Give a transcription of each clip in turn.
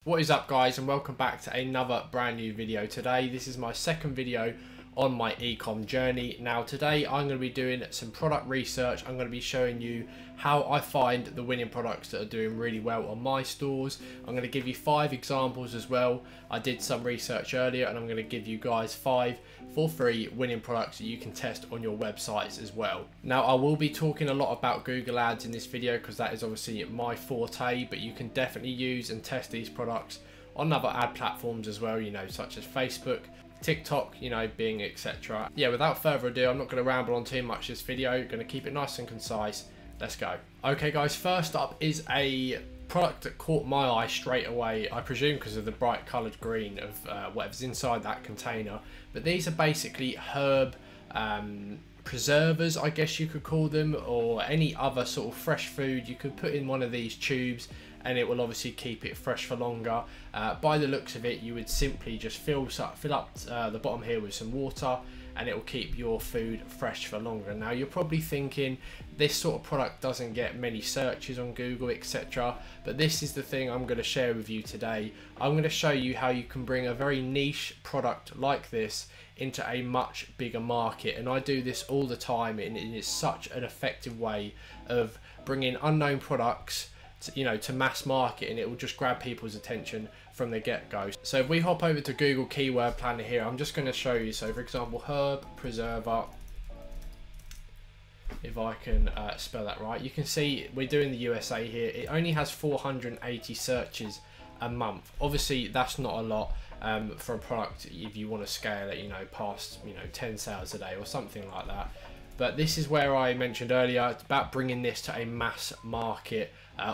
What is up guys, and welcome back to another brand new video. Today this is my second video on my e-com journey. Now today I'm going to be doing some product research. I'm going to be showing you how I find the winning products that are doing really well on my stores. I'm going to give you 5 examples as well. I did some research earlier and I'm going to give you guys 5 for free winning products that you can test on your websites as well. Now I will be talking a lot about Google Ads in this video because that is obviously my forte, but you can definitely use and test these products on other ad platforms as well, you know, such as Facebook, TikTok, you know, Bing, etc. Yeah, without further ado, I'm not going to ramble on too much this video. Going to keep it nice and concise. Let's go. Okay guys, first up is a product that caught my eye straight away, I presume because of the bright coloured green of whatever's inside that container. But these are basically herb preservers, I guess you could call them, or any other sort of fresh food. You could put in one of these tubes and it will obviously keep it fresh for longer. By the looks of it, you would simply just fill up the bottom here with some water and it will keep your food fresh for longer. Now you're probably thinking this sort of product doesn't get many searches on Google, etc. But this is the thing I'm going to share with you today. I'm going to show you how you can bring a very niche product like this into a much bigger market, and I do this all the time, and it is such an effective way of bringing unknown products to mass market, and it will just grab people's attention from the get-go. So if we hop over to Google Keyword Planner here, I'm just going to show you. So for example, herb preserver, if I can spell that right, you can see we're doing the USA here. It only has 480 searches a month. Obviously that's not a lot for a product if you want to scale it, past 10 sales a day or something like that. But this is where I mentioned earlier, it's about bringing this to a mass market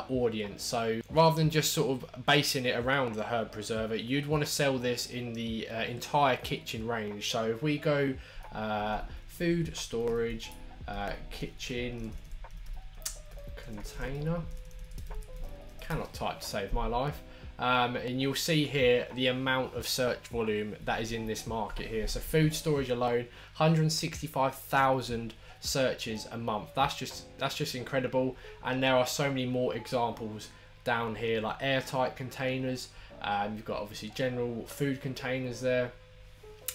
audience. So rather than just sort of basing it around the herb preserver, you'd want to sell this in the entire kitchen range. So if we go food storage, kitchen container, cannot type to save my life. And you'll see here the amount of search volume that is in this market here. So food storage alone, 165,000 searches a month. That's just incredible. And there are so many more examples down here, like airtight containers. You've got obviously general food containers there.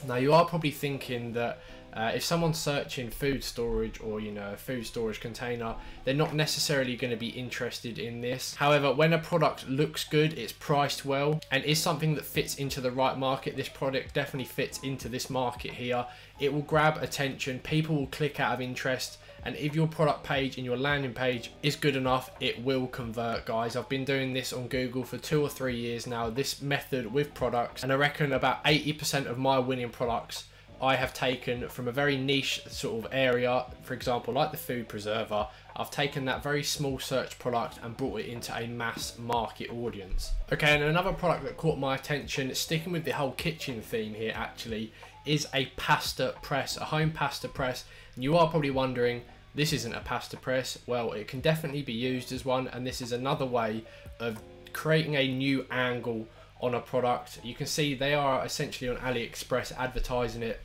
Now you are probably thinking that if someone's searching food storage or a food storage container, they're not necessarily going to be interested in this. However, when a product looks good, it's priced well, and is something that fits into the right market, this product definitely fits into this market here. It will grab attention, people will click out of interest, and if your product page and your landing page is good enough, it will convert, guys. I've been doing this on Google for 2 or 3 years now, this method with products, and I reckon about 80% of my winning products I have taken from a very niche sort of area. For example, like the food preserver, I've taken that very small search product and brought it into a mass market audience. Okay, and another product that caught my attention, sticking with the whole kitchen theme here actually, is a pasta press, a home pasta press. And you are probably wondering, this isn't a pasta press. Well, it can definitely be used as one, and this is another way of creating a new angle on a product. You can see they are essentially on AliExpress advertising it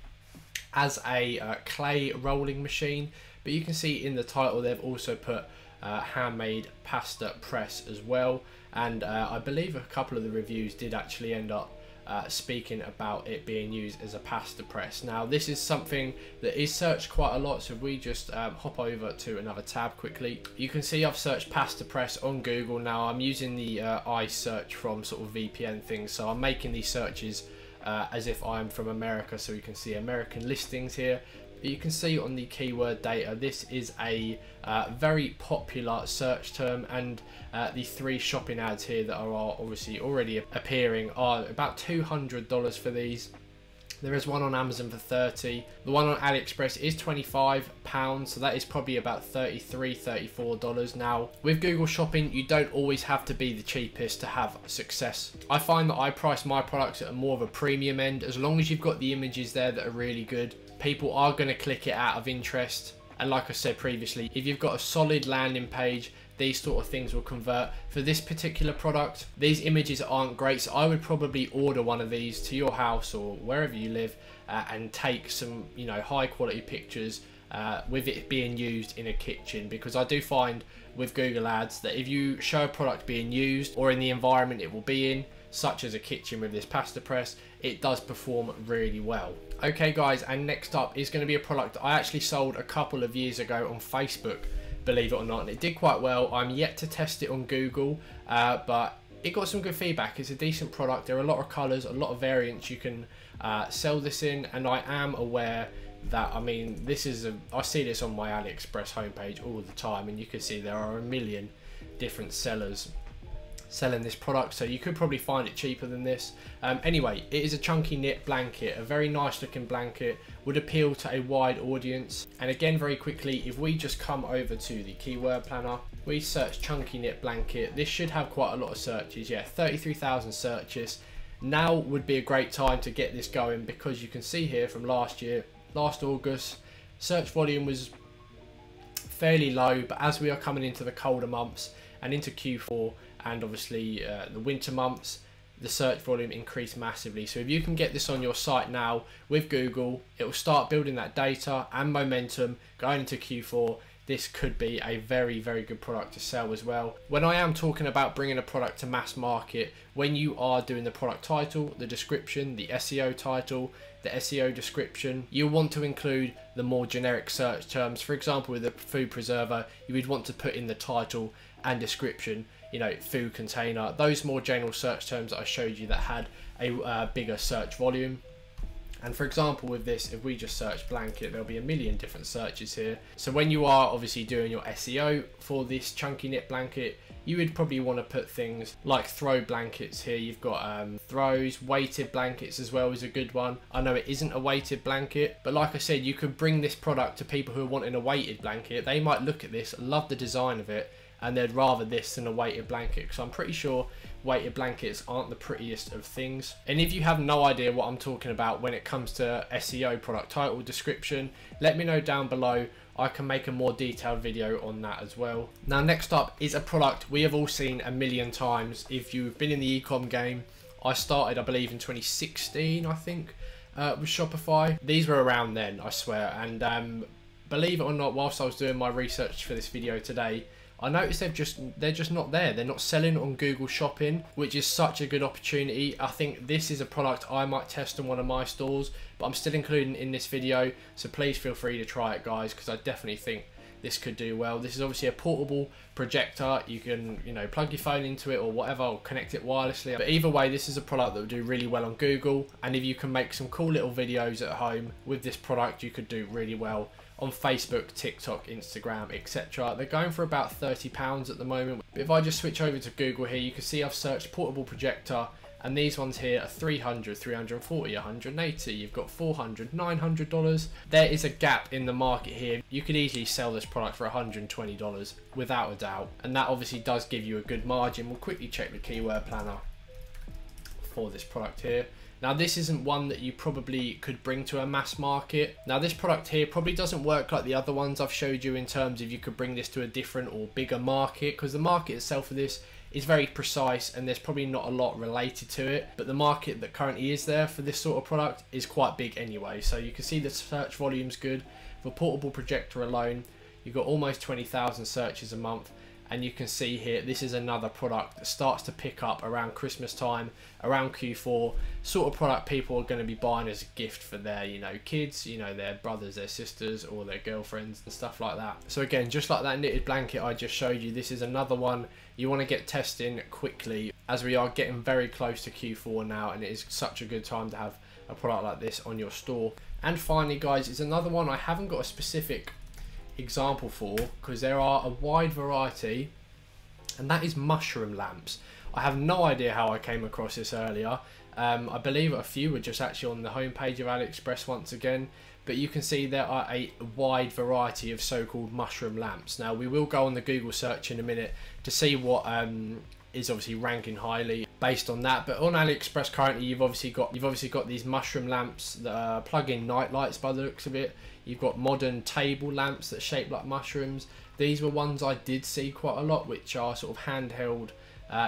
as a clay rolling machine, but you can see in the title they've also put handmade pasta press as well, and I believe a couple of the reviews did actually end up speaking about it being used as a pasta press. Now this is something that is searched quite a lot, so if we just hop over to another tab quickly, you can see I've searched pasta press on Google. Now I'm using the iSearch from sort of VPN things, so I'm making these searches as if I'm from America, so you can see American listings here. But you can see on the keyword data, this is a very popular search term, and the 3 shopping ads here that are obviously already appearing are about $200 for these. There is one on Amazon for 30. The one on AliExpress is £25, so that is probably about $33, $34. Now, with Google Shopping, you don't always have to be the cheapest to have success. I find that I price my products at a more of a premium end. As long as you've got the images there that are really good, people are going to click it out of interest. And like I said previously, if you've got a solid landing page, these sort of things will convert. For this particular product, these images aren't great, so I would probably order one of these to your house or wherever you live and take some high quality pictures with it being used in a kitchen, because I do find with Google Ads that if you show a product being used or in the environment it will be in, such as a kitchen with this pasta press, it does perform really well. Okay guys, and next up is going to be a product I actually sold a couple of years ago on Facebook, believe it or not, and it did quite well. I'm yet to test it on Google, but it got some good feedback. It's a decent product. There are a lot of colours, a lot of variants you can sell this in, and I am aware that, I mean, this is I see this on my AliExpress homepage all the time, and you can see there are a million different sellers selling this product, so you could probably find it cheaper than this. Anyway, it is a chunky knit blanket, a very nice looking blanket, would appeal to a wide audience. And again, very quickly, if we just come over to the keyword planner, we search chunky knit blanket, this should have quite a lot of searches. Yeah, 33,000 searches. Now would be a great time to get this going, because you can see here from last year, last August, search volume was fairly low, but as we are coming into the colder months and into Q4 and obviously the winter months, the search volume increased massively. So if you can get this on your site now with Google, it will start building that data and momentum going into Q4. This could be a very, very good product to sell as well. When I am talking about bringing a product to mass market, when you are doing the product title, the description, the SEO title, the SEO description, you'll want to include the more generic search terms. For example, with a food preserver, you would want to put in the title and description, you know, food container, those more general search terms that I showed you that had a bigger search volume. And for example, with this, if we just search blanket, there'll be a million different searches here. So when you are obviously doing your SEO for this chunky knit blanket, you would probably want to put things like throw blankets here. You've got throws, weighted blankets as well is a good one. I know it isn't a weighted blanket, but like I said, you could bring this product to people who are wanting a weighted blanket. They might look at this, love the design of it, and they'd rather this than a weighted blanket, because I'm pretty sure weighted blankets aren't the prettiest of things. And if you have no idea what I'm talking about when it comes to SEO, product title, description, let me know down below. I can make a more detailed video on that as well. Now next up is a product we have all seen a million times. If you've been in the e-com game, I started I believe in 2016 I think with Shopify. These were around then, I swear, and believe it or not, whilst I was doing my research for this video today, I noticed they're just not there. They're not selling on Google Shopping, which is such a good opportunity. I think this is a product I might test on one of my stores, but I'm still including it in this video, so please feel free to try it guys, because I definitely think this could do well. This is obviously a portable projector. You can, you know, plug your phone into it or whatever, or connect it wirelessly. But either way, this is a product that will do really well on Google, and if you can make some cool little videos at home with this product, you could do really well on Facebook, TikTok, Instagram, etc. They're going for about £30 at the moment. But if I just switch over to Google here, you can see I've searched portable projector, and these ones here are $300, $340, $180. You've got $400, $900. There is a gap in the market here. You could easily sell this product for $120 without a doubt, and that obviously does give you a good margin. We'll quickly check the keyword planner for this product here. Now this isn't one that you probably could bring to a mass market. Now this product here probably doesn't work like the other ones I've showed you in terms of you could bring this to a different or bigger market, because the market itself for this is very precise and there's probably not a lot related to it, but the market that currently is there for this sort of product is quite big anyway. So you can see the search volume's good. For portable projector alone, you've got almost 20,000 searches a month. And you can see here, this is another product that starts to pick up around Christmas time, around Q4, sort of product people are going to be buying as a gift for their, you know, kids, you know, their brothers, their sisters, or their girlfriends and stuff like that. So again, just like that knitted blanket I just showed you, this is another one you want to get testing quickly, as we are getting very close to Q4 now, and it is such a good time to have a product like this on your store. And finally guys, it's another one I haven't got a specific example for, because there are a wide variety, and that is mushroom lamps. I have no idea how I came across this earlier. I believe a few were just actually on the homepage of AliExpress once again, but you can see there are a wide variety of so-called mushroom lamps. Now we will go on the Google search in a minute to see what is obviously ranking highly based on that. But on AliExpress currently, you've obviously got these mushroom lamps that are plug-in night lights by the looks of it. You've got modern table lamps that are shaped like mushrooms. These were ones I did see quite a lot, which are sort of handheld,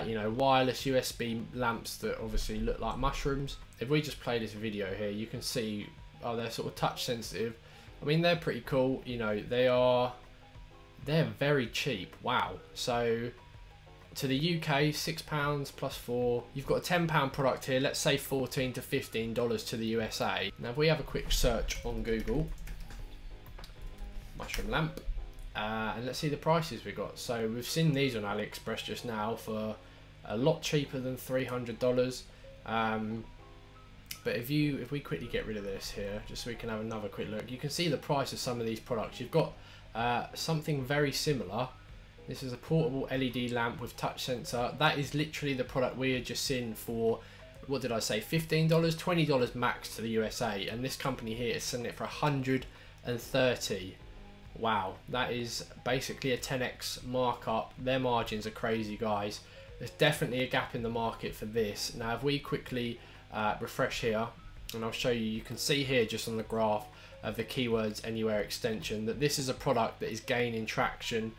you know, wireless USB lamps that obviously look like mushrooms. If we just play this video here, you can see, oh, they're sort of touch sensitive. I mean, they're pretty cool. You know, they're very cheap. Wow. So to the UK, £6 plus 4. You've got a £10 product here, let's say $14 to $15 to the USA. Now if we have a quick search on Google, mushroom lamp, and let's see the prices we got. So we've seen these on AliExpress just now for a lot cheaper than $300. But if we quickly get rid of this here, just so we can have another quick look, you can see the price of some of these products. You've got something very similar. This is a portable LED lamp with touch sensor. That is literally the product we had just seen for, what did I say, $15, $20 max to the USA. And this company here is selling it for $130. Wow, that is basically a 10x markup. Their margins are crazy, guys. There's definitely a gap in the market for this. Now if we quickly refresh here, and I'll show you, you can see here just on the graph of the keywords anywhere extension that this is a product that is gaining traction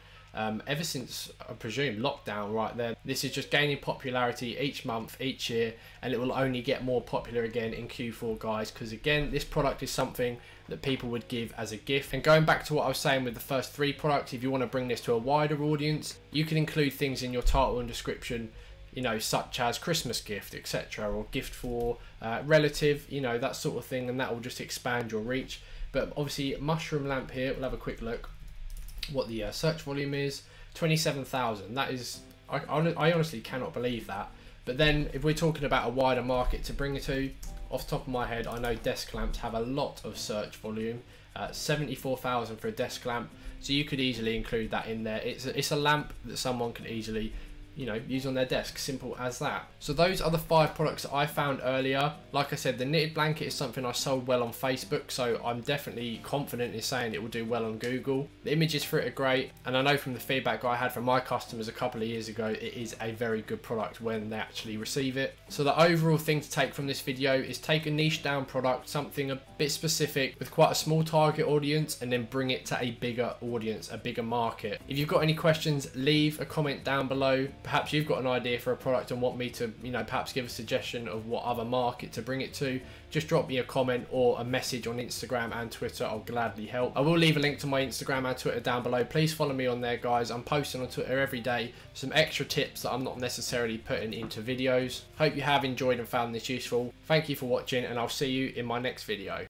ever since, I presume, lockdown right there. This is just gaining popularity each month, each year, and it will only get more popular again in Q4, guys, because again, this product is something that people would give as a gift. And going back to what I was saying with the first 3 products, if you want to bring this to a wider audience, you can include things in your title and description, you know, such as Christmas gift, etc., or gift for relative, you know, that sort of thing, and that will just expand your reach. But obviously, mushroom lamp here, we'll have a quick look what the search volume is. 27,000. That is, I honestly cannot believe that. But then if we're talking about a wider market to bring it to, off the top of my head, I know desk lamps have a lot of search volume. 74,000 for a desk lamp, so you could easily include that in there. It's a lamp that someone could easily, you know, use on their desk, simple as that. So those are the 5 products that I found earlier. Like I said, the knitted blanket is something I sold well on Facebook, so I'm definitely confident in saying it will do well on Google. The images for it are great, and I know from the feedback I had from my customers a couple of years ago, it is a very good product when they actually receive it. So the overall thing to take from this video is take a niche down product, something a bit specific with quite a small target audience, and then bring it to a bigger audience, a bigger market. If you've got any questions, leave a comment down below. Perhaps you've got an idea for a product and want me to, you know, perhaps give a suggestion of what other market to bring it to. Just drop me a comment or a message on Instagram and Twitter. I'll gladly help. I will leave a link to my Instagram and Twitter down below. Please follow me on there, guys. I'm posting on Twitter every day some extra tips that I'm not necessarily putting into videos. Hope you have enjoyed and found this useful. Thank you for watching, and I'll see you in my next video.